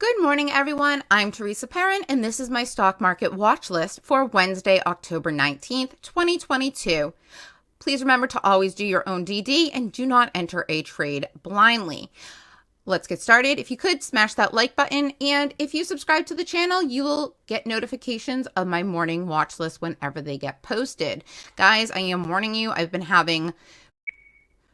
Good morning, everyone. I'm Teresa Perrin, and this is my stock market watch list for Wednesday, October 19th, 2022. Please remember to always do your own DD and do not enter a trade blindly. Let's get started. If you could, smash that like button, and if you subscribe to the channel, you will get notifications of my morning watch list whenever they get posted. Guys, I am warning you,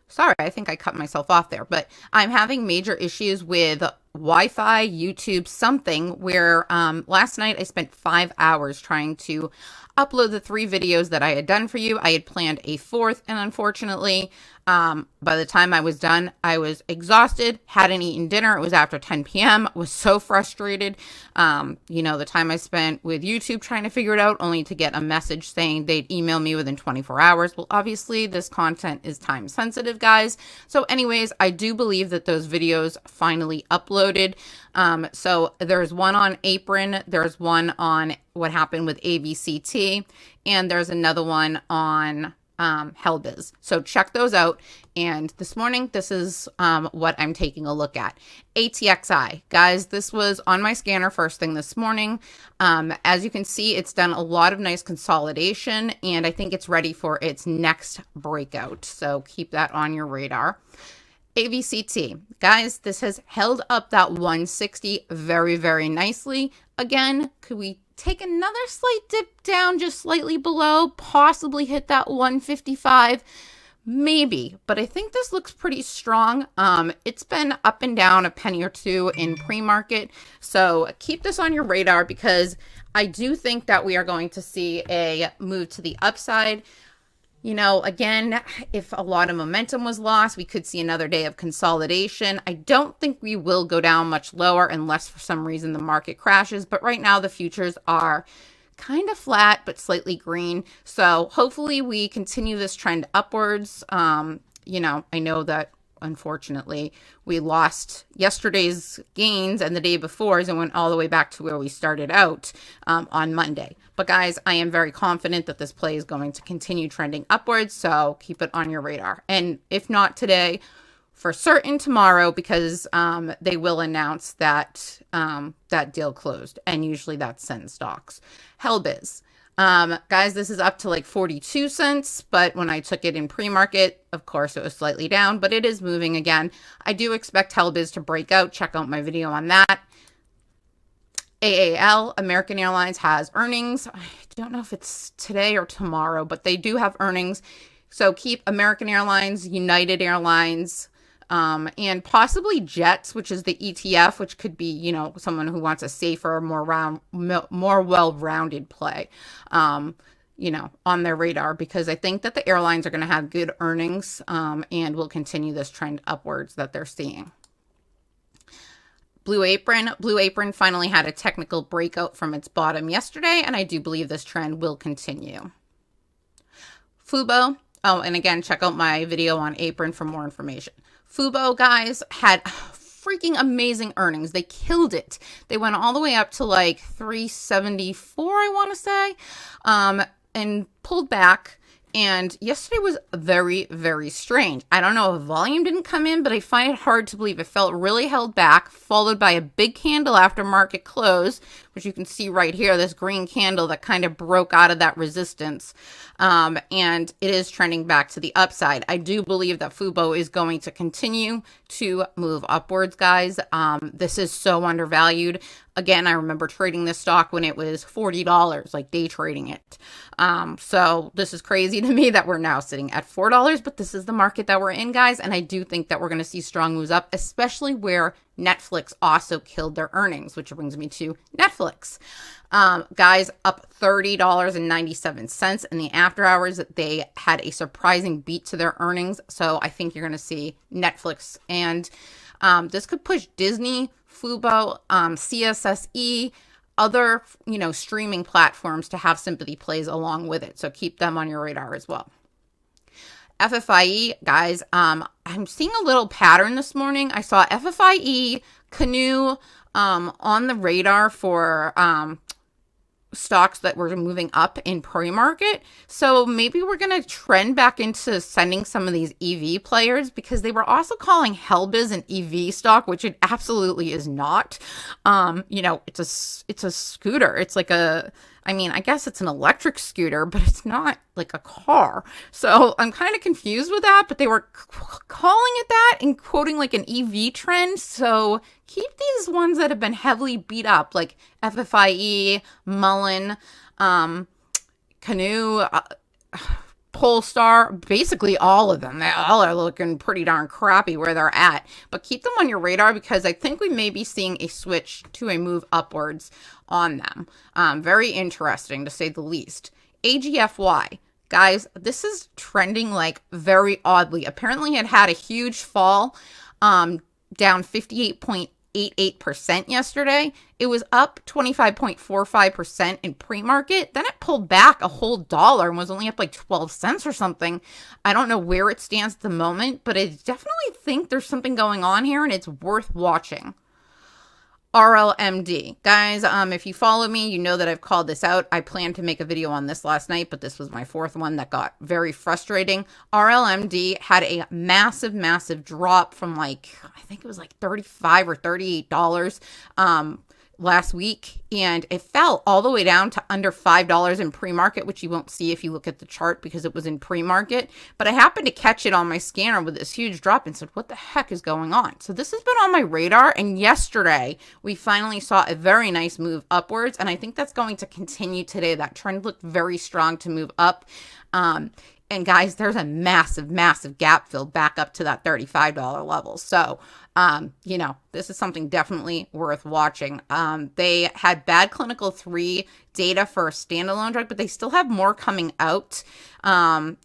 Sorry, I think I cut myself off there, but I'm having major issues with Wi-Fi, YouTube, something where last night I spent 5 hours trying to upload the 3 videos that I had done for you. I had planned a 4th, and unfortunately, by the time I was done, I was exhausted, hadn't eaten dinner. It was after 10 p.m. was so frustrated. The time I spent with YouTube trying to figure it out, only to get a message saying they'd email me within 24 hours. Well, obviously, this content is time sensitive, guys. So anyways, I do believe that those videos finally uploaded. So there's one on Apron, there's one on what happened with ABCT, and there's another one on Hellbiz. So check those out. And this morning, this is what I'm taking a look at. ATXI. Guys, this was on my scanner first thing this morning. As you can see, it's done a lot of nice consolidation, and I think it's ready for its next breakout. So keep that on your radar. ABCT. Guys, this has held up that 160 very, very nicely. Again, could we take another slight dip down just slightly below, possibly hit that 155? Maybe, but I think this looks pretty strong. It's been up and down a penny or two in pre-market, so keep this on your radar because I do think that we are going to see a move to the upside. Again, if a lot of momentum was lost, we could see another day of consolidation. I don't think we will go down much lower unless for some reason the market crashes. But right now the futures are kind of flat, but slightly green. So hopefully we continue this trend upwards. I know that unfortunately we lost yesterday's gains and the day before's and went all the way back to where we started out on Monday. But guys, I am very confident that this play is going to continue trending upwards, so keep it on your radar. And if not today, for certain tomorrow, because they will announce that that deal closed, and usually that's send stocks. Hellbiz. Guys, this is up to like 42 cents, but when I took it in pre-market, of course, it was slightly down, but it is moving again. I do expect Hellbiz to break out. Check out my video on that. AAL, American Airlines, has earnings. I don't know if it's today or tomorrow, but they do have earnings. So keep American Airlines, United Airlines, and possibly Jets, which is the ETF, which could be, someone who wants a safer, more well-rounded play, on their radar, because I think that the airlines are going to have good earnings, and will continue this trend upwards that they're seeing. Blue Apron finally had a technical breakout from its bottom yesterday, and I do believe this trend will continue. Fubo. Oh, and again, check out my video on Apron for more information. Fubo, guys, had freaking amazing earnings. They killed it. They went all the way up to like 374, I want to say, and pulled back. And yesterday was very, very strange. I don't know if volume didn't come in, but I find it hard to believe. It felt really held back, followed by a big candle after market close, which you can see right here, this green candle that kind of broke out of that resistance. And it is trending back to the upside. I do believe that Fubo is going to continue to move upwards, guys. This is so undervalued. Again, I remember trading this stock when it was $40, like day trading it. So this is crazy to me that we're now sitting at $4, but this is the market that we're in, guys. And I do think that we're going to see strong moves up, especially where Netflix also killed their earnings, which brings me to Netflix. Guys, up $30.97 in the after hours. They had a surprising beat to their earnings. So I think you're going to see Netflix, and this could push Disney, Fubo, CSSE, other, streaming platforms to have sympathy plays along with it. So keep them on your radar as well. FFIE, guys, I'm seeing a little pattern this morning. I saw FFIE, Canoe, on the radar for stocks that were moving up in pre-market. So maybe we're going to trend back into sending some of these EV players, because they were also calling Helbiz an EV stock, which it absolutely is not. It's a scooter. It's like I guess it's an electric scooter, but it's not like a car. So I'm kind of confused with that, but they were calling it that and quoting like an EV trend. So keep these ones that have been heavily beat up, like FFIE, Mullen, Canoe, Polestar, basically all of them. They all are looking pretty darn crappy where they're at. But keep them on your radar, because I think we may be seeing a switch to a move upwards on them. Very interesting, to say the least. AGFY. Guys, this is trending like very oddly. Apparently it had a huge fall, down 58.88% yesterday. It was up 25.45% in pre-market. Then it pulled back a whole dollar and was only up like 12 cents or something. I don't know where it stands at the moment, but I definitely think there's something going on here and it's worth watching. RLMD. Guys, if you follow me, you know that I've called this out. I planned to make a video on this last night, but this was my fourth one that got very frustrating. RLMD had a massive, massive drop from I think it was like $35 or $38 last week, and it fell all the way down to under $5 in pre-market, which you won't see if you look at the chart because it was in pre-market. But I happened to catch it on my scanner with this huge drop and said, what the heck is going on? So this has been on my radar, and yesterday we finally saw a very nice move upwards, and I think that's going to continue today. That trend looked very strong to move up. And guys, there's a massive, massive gap filled back up to that $35 level. So, this is something definitely worth watching. They had bad clinical 3 data for a standalone drug, but they still have more coming out.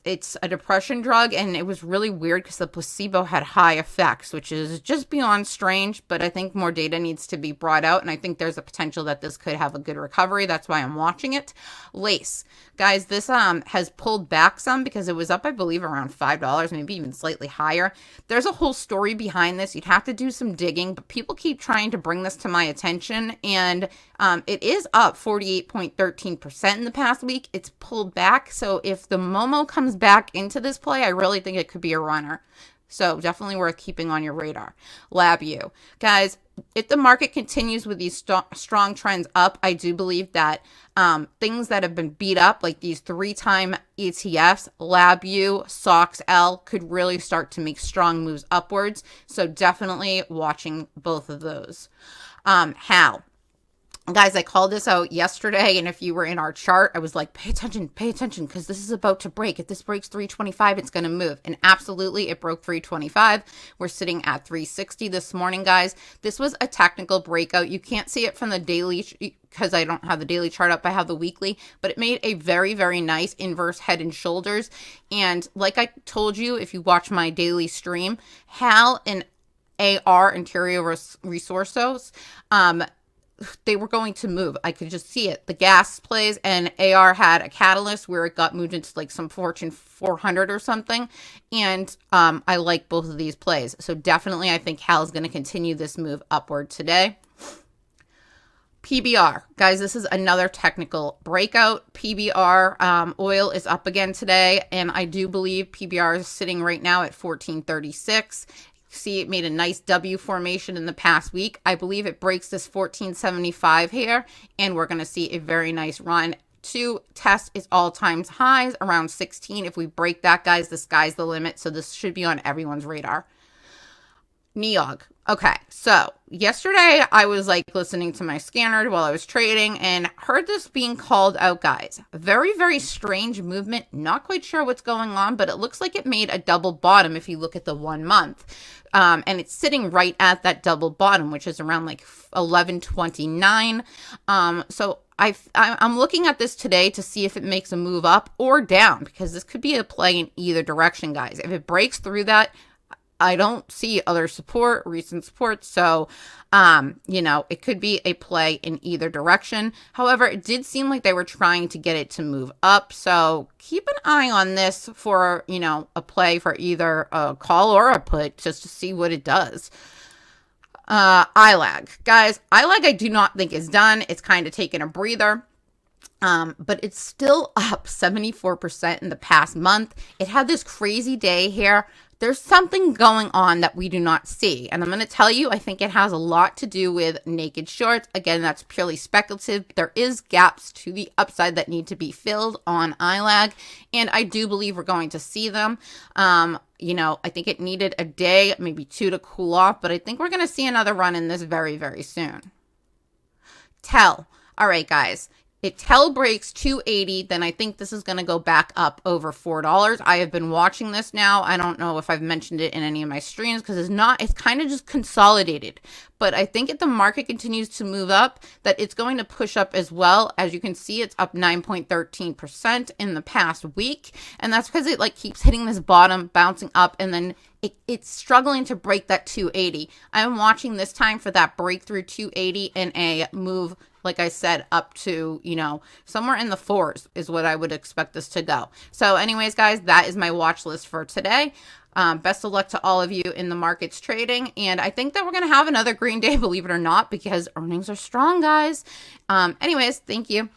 It's a depression drug, and it was really weird because the placebo had high effects, which is just beyond strange, but I think more data needs to be brought out, and I think there's a potential that this could have a good recovery. That's why I'm watching it. Lace. Guys, this has pulled back some because it was up, I believe, around $5, maybe even slightly higher. There's a whole story behind this. You'd have to do some digging, but people keep trying to bring this to my attention, and it is up 48.13% in the past week. It's pulled back, so if the Momo comes back into this play, I really think it could be a runner. So definitely worth keeping on your radar. LabU. Guys, if the market continues with these strong trends up, I do believe that things that have been beat up, like these 3-time ETFs, LabU, SOXL, could really start to make strong moves upwards. So definitely watching both of those. HAL. Guys, I called this out yesterday, and if you were in our chart, I was like, pay attention, because this is about to break. If this breaks 325, it's going to move. And absolutely, it broke 325. We're sitting at 360 this morning, guys. This was a technical breakout. You can't see it from the daily because I don't have the daily chart up. I have the weekly, but it made a very, very nice inverse head and shoulders. And like I told you, if you watch my daily stream, HAL and AR, Interior Resources, they were going to move. I could just see it. The gas plays, and AR had a catalyst where it got moved into like some Fortune 400 or something. And I like both of these plays. So definitely I think HAL is going to continue this move upward today. PBR. Guys, this is another technical breakout. PBR oil is up again today, and I do believe PBR is sitting right now at 1436. See, it made a nice W formation in the past week. I believe it breaks this 1475 here, and we're going to see a very nice run to test its all-time highs around 16. If we break that, guys, the sky's the limit, so this should be on everyone's radar. NEOG. Okay, so yesterday I was like listening to my scanner while I was trading and heard this being called out, guys. Very, very strange movement. Not quite sure what's going on, but it looks like it made a double bottom if you look at the 1 month. And it's sitting right at that double bottom, which is around like 1129. So I'm looking at this today to see if it makes a move up or down, because this could be a play in either direction, guys. If it breaks through that, I don't see other support, recent support. So, it could be a play in either direction. However, it did seem like they were trying to get it to move up. So keep an eye on this for, a play for either a call or a put, just to see what it does. ILAG. Guys, ILAG I do not think is done. It's kind of taken a breather. But it's still up 74% in the past month. It had this crazy day here. There's something going on that we do not see. And I'm going to tell you, I think it has a lot to do with naked shorts. Again, that's purely speculative. There is gaps to the upside that need to be filled on ILAG. And I do believe we're going to see them. I think it needed a day, maybe two to cool off. But I think we're going to see another run in this very, very soon. TEL. All right, guys. If TEL breaks 280, then I think this is going to go back up over $4. I have been watching this now. I don't know if I've mentioned it in any of my streams because it's kind of just consolidated. But I think if the market continues to move up, that it's going to push up as well. As you can see, it's up 9.13% in the past week. And that's because it keeps hitting this bottom, bouncing up, and then it's struggling to break that 280. I'm watching this time for that breakthrough 280 and a move, like I said, up to, somewhere in the fours is what I would expect this to go. So anyways, guys, that is my watch list for today. Best of luck to all of you in the markets trading. And I think that we're going to have another green day, believe it or not, because earnings are strong, guys. Anyways, thank you.